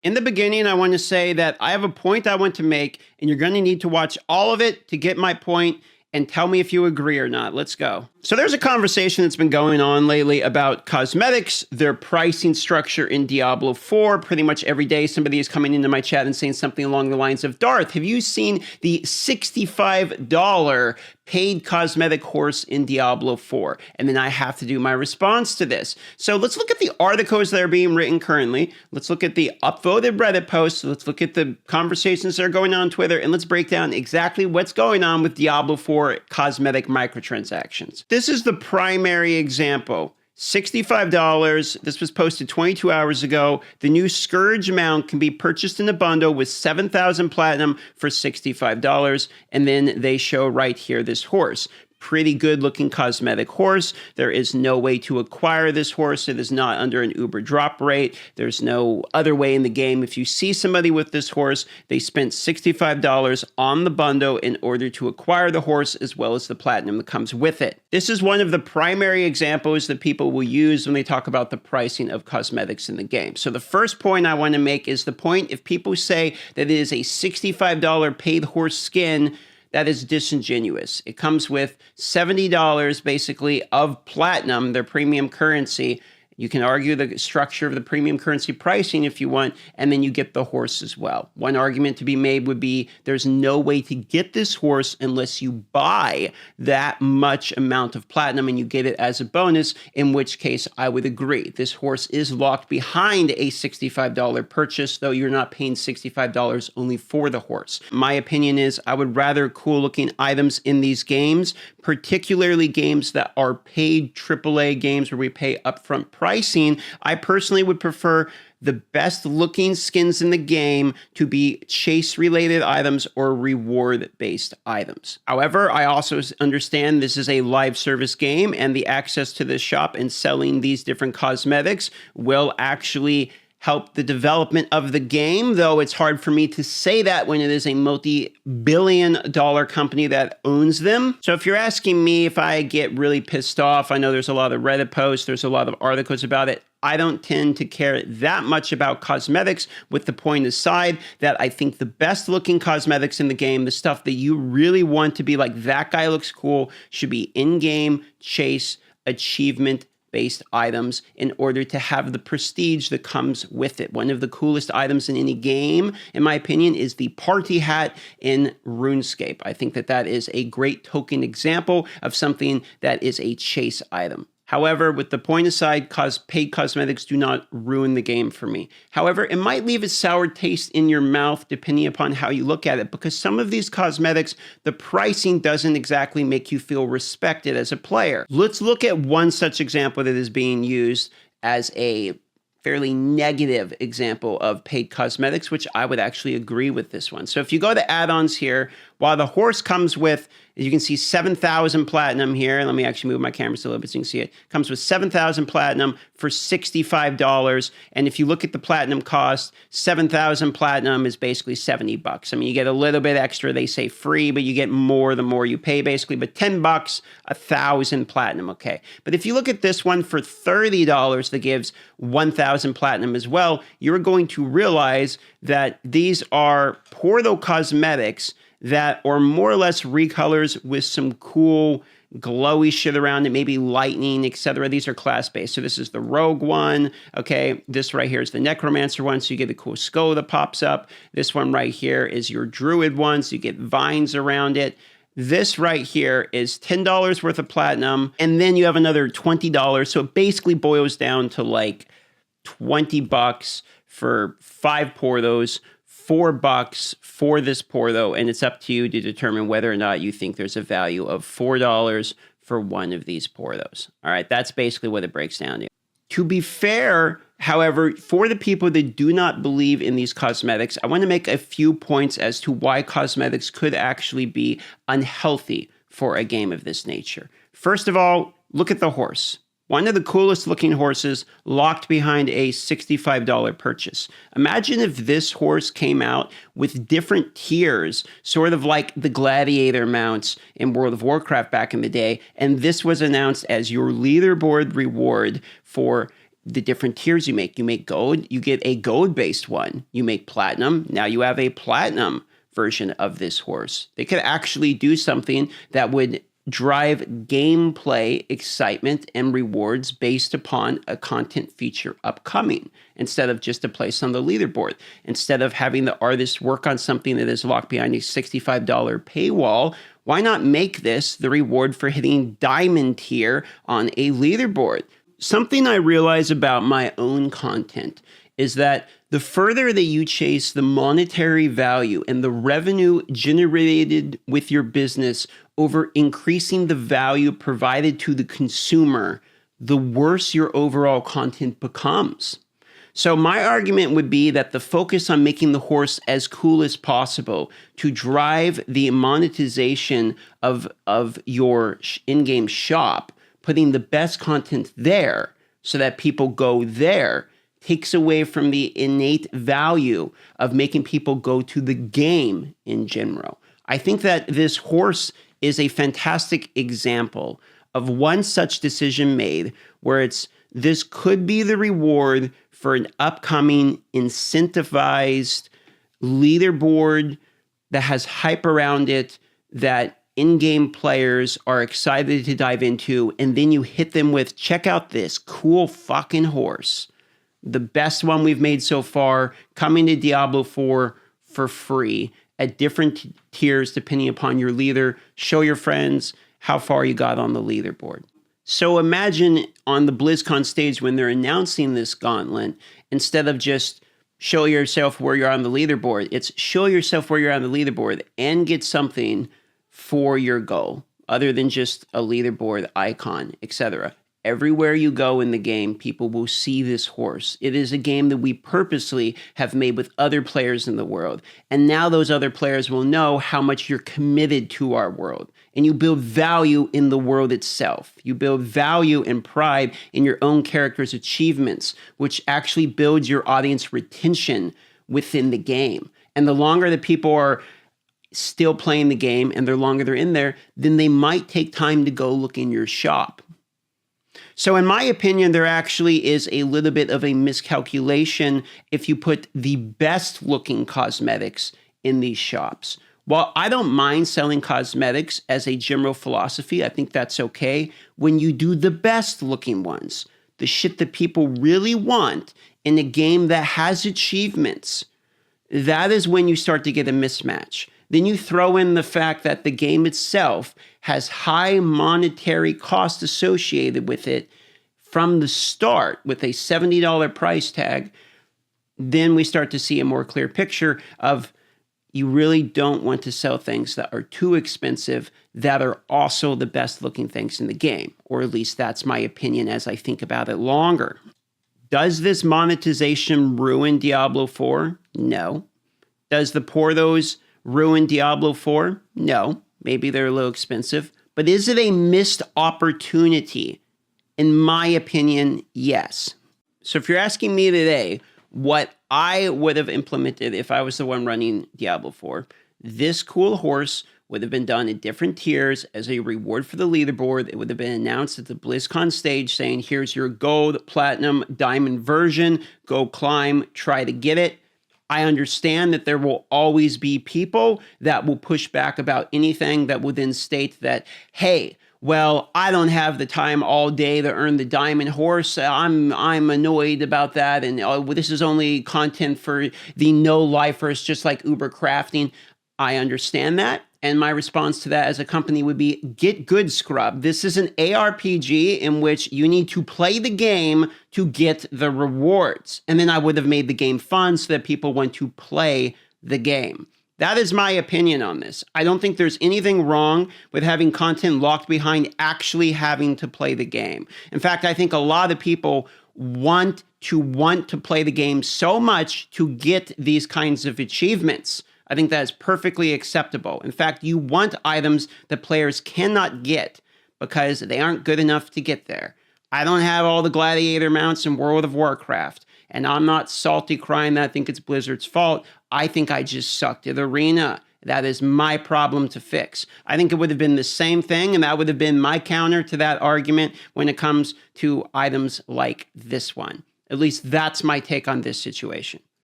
In the beginning, I want to say that I have a point I want to make, and you're going to need to watch all of it to get my point and tell me if you agree or not. Let's go. So there's a conversation that's been going on lately about cosmetics, their pricing structure in Diablo 4. Pretty much every day, somebody is coming into my chat and saying something along the lines of, Darth, have you seen the $65 paid cosmetic horse in Diablo 4? And then I have to do my response to this. So let's look at the articles that are being written currently. Let's look at the upvoted Reddit posts. Let's look at the conversations that are going on Twitter, and let's break down exactly what's going on with Diablo 4 cosmetic microtransactions. This is the primary example. $65. This was posted 22 hours ago. The new Scourge mount can be purchased in a bundle with 7,000 platinum for $65. And then they show right here this horse. Pretty good looking cosmetic horse. There is no way to acquire this horse. It is not under an Uber drop rate. There's no other way in the game. If you see somebody with this horse, they spent $65 on the bundle in order to acquire the horse as well as the platinum that comes with it. This is one of the primary examples that people will use when they talk about the pricing of cosmetics in the game. So the first point I want to make is the point if people say that it is a $65 paid horse skin, that is disingenuous. It comes with $70 basically of platinum, their premium currency. You can argue the structure of the premium currency pricing if you want, and then you get the horse as well. One argument to be made would be there's no way to get this horse unless you buy that much amount of platinum and you get it as a bonus, in which case I would agree. This horse is locked behind a $65 purchase, though you're not paying $65 only for the horse. My opinion is I would rather cool looking items in these games, particularly games that are paid AAA games where we pay upfront pricing. I personally would prefer the best looking skins in the game to be chase related items or reward based items. However, I also understand this is a live service game and the access to the shop and selling these different cosmetics will actually help the development of the game, though it's hard for me to say that when it is a multi-billion-dollar company that owns them. So if you're asking me if I get really pissed off, I know there's a lot of Reddit posts, there's a lot of articles about it. I don't tend to care that much about cosmetics, with the point aside that I think the best looking cosmetics in the game, the stuff that you really want to be like, that guy looks cool, should be in-game chase achievement based items in order to have the prestige that comes with it. One of the coolest items in any game, in my opinion, is the party hat in RuneScape. I think that that is a great token example of something that is a chase item. However, with the point aside, paid cosmetics do not ruin the game for me. However, it might leave a sour taste in your mouth depending upon how you look at it, because some of these cosmetics, the pricing doesn't exactly make you feel respected as a player. Let's look at one such example that is being used as a fairly negative example of paid cosmetics, which I would actually agree with this one. So if you go to add-ons here, while the horse comes with, as you can see, 7,000 platinum here. Let me actually move my camera so a little bit so you can see it. Comes with 7,000 platinum for $65. And if you look at the platinum cost, 7,000 platinum is basically $70. I mean, you get a little bit extra. They say free, but you get more the more you pay, basically. But $10, 1,000 platinum, okay. But if you look at this one for $30 that gives 1,000 platinum as well, you're going to realize that these are Portal cosmetics that are more or less recolors with some cool glowy shit around it, maybe lightning, etc. These are class-based. So this is the rogue one, okay? This right here is the necromancer one, so you get a cool skull that pops up. This one right here is your druid one, so you get vines around it. This right here is $10 worth of platinum, and then you have another $20. So it basically boils down to like $20 for 5 Porthos, $4 for this Portho, and it's up to you to determine whether or not you think there's a value of $4 for one of these Porthos. All right, that's basically what it breaks down to. To be fair, however, for the people that do not believe in these cosmetics, I want to make a few points as to why cosmetics could actually be unhealthy for a game of this nature. First of all, look at the horse. One of the coolest looking horses locked behind a $65 purchase. Imagine if this horse came out with different tiers, sort of like the gladiator mounts in World of Warcraft back in the day, and this was announced as your leaderboard reward for the different tiers you make. You make gold, you get a gold-based one. You make platinum, now you have a platinum version of this horse. They could actually do something that would drive gameplay excitement and rewards based upon a content feature upcoming instead of just a place on the leaderboard. Instead of having the artist work on something that is locked behind a $65 paywall, why not make this the reward for hitting diamond tier on a leaderboard? Something I realize about my own content is that the further that you chase the monetary value and the revenue generated with your business over increasing the value provided to the consumer, the worse your overall content becomes. So my argument would be that the focus on making the horse as cool as possible to drive the monetization of your in-game shop, putting the best content there so that people go there, takes away from the innate value of making people go to the game in general. I think that this horse is a fantastic example of one such decision made where this could be the reward for an upcoming incentivized leaderboard that has hype around it that in-game players are excited to dive into, and then you hit them with, check out this cool fucking horse. The best one we've made so far, coming to Diablo 4 for free at different tiers depending upon your leader. Show your friends how far you got on the leaderboard. So imagine on the BlizzCon stage when they're announcing this gauntlet, instead of just show yourself where you're on the leaderboard, it's show yourself where you're on the leaderboard and get something for your goal other than just a leaderboard icon, etc. Everywhere you go in the game, people will see this horse. It is a game that we purposely have made with other players in the world. And now those other players will know how much you're committed to our world. And you build value in the world itself. You build value and pride in your own character's achievements, which actually builds your audience retention within the game. And the longer that people are still playing the game and the longer they're in there, then they might take time to go look in your shop. So in my opinion, there actually is a little bit of a miscalculation if you put the best looking cosmetics in these shops. While I don't mind selling cosmetics as a general philosophy, I think that's okay when you do the best looking ones, the shit that people really want in a game that has achievements. That is when you start to get a mismatch. Then you throw in the fact that the game itself has high monetary cost associated with it from the start with a $70 price tag. Then we start to see a more clear picture of you really don't want to sell things that are too expensive that are also the best looking things in the game. Or at least that's my opinion as I think about it longer. Does this monetization ruin Diablo 4? No. Does the Porthos ruin Diablo 4? No. Maybe they're a little expensive. But is it a missed opportunity? In my opinion, yes. So if you're asking me today what I would have implemented if I was the one running Diablo 4, this cool horse would have been done in different tiers as a reward for the leaderboard. It would have been announced at the BlizzCon stage saying, here's your gold, platinum, diamond version. Go climb, try to get it. I understand that there will always be people that will push back about anything that will then state that, hey, well, I don't have the time all day to earn the diamond horse. I'm annoyed about that. And this is only content for the no-lifers, just like Uber crafting. I understand that. And my response to that as a company would be, get good, scrub. This is an ARPG in which you need to play the game to get the rewards. And then I would have made the game fun so that people want to play the game. That is my opinion on this. I don't think there's anything wrong with having content locked behind actually having to play the game. In fact, I think a lot of people want to play the game so much to get these kinds of achievements. I think that is perfectly acceptable. In fact, you want items that players cannot get because they aren't good enough to get there. I don't have all the gladiator mounts in World of Warcraft, and I'm not salty crying that I think it's Blizzard's fault. I think I just sucked at Arena, That is my problem to fix. I think it would have been the same thing, and that would have been my counter to that argument when it comes to items like this one. At least that's my take on this situation.